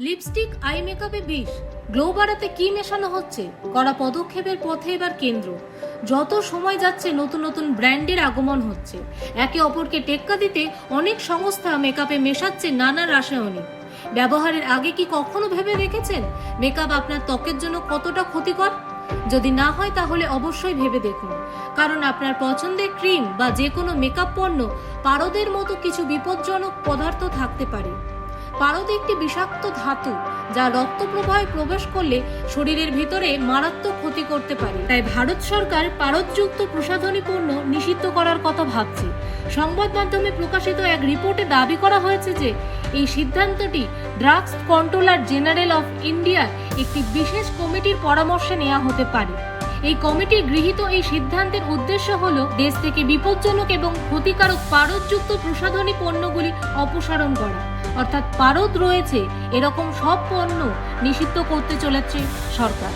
Lipstick I মেকআপে বিষ, glow বাড়াতে কি মেশানো হচ্ছে, কড়া পদক্ষেপের পথে এবার কেন্দ্র। যত সময় যাচ্ছে নতুন নতুন ব্র্যান্ডের আগমন হচ্ছে। একে অপরকে টেক্কা দিতে অনেক সংস্থা মেকআপে মেশাচ্ছে নানা রাসায়নিক। ব্যবহারের আগে কি কখনো ভেবে দেখেছেন মেকআপ আপনার ত্বকের জন্য কতটা ক্ষতিকর? যদি না হয় তাহলে অবশ্যই ভেবে দেখুন, কারণ আপনার পছন্দের ক্রিম বা যে কোনো মেকআপ পণ্য পারদের মতো কিছু বিপজ্জনক পদার্থ থাকতে পারে। পারদ একটি বিষাক্ত ধাতু যা রক্ত প্রবাহে প্রবেশ করলে শরীরের ভিতরে মারাত্মক ক্ষতি করতে পারে। তাই ভারত সরকার পারদযুক্ত প্রসাধনী পণ্য নিষিদ্ধ করার কথা ভাবছে। সংবাদ মাধ্যমে প্রকাশিত এক রিপোর্টে দাবি করা হয়েছে যে এই সিদ্ধান্তটি ড্রাগস কন্ট্রোলার জেনারেল অফ ইন্ডিয়ার একটি বিশেষ কমিটির পরামর্শে নেওয়া হতে পারে। এই কমিটির গৃহীত এই সিদ্ধান্তের উদ্দেশ্য হল দেশ থেকে বিপজ্জনক এবং ক্ষতিকারক পারদযুক্ত প্রসাধনী পণ্যগুলি অপসারণ করা। অর্থাৎ পারদ রয়েছে এরকম সব পণ্য নিষিদ্ধ করতে চলেছে সরকার।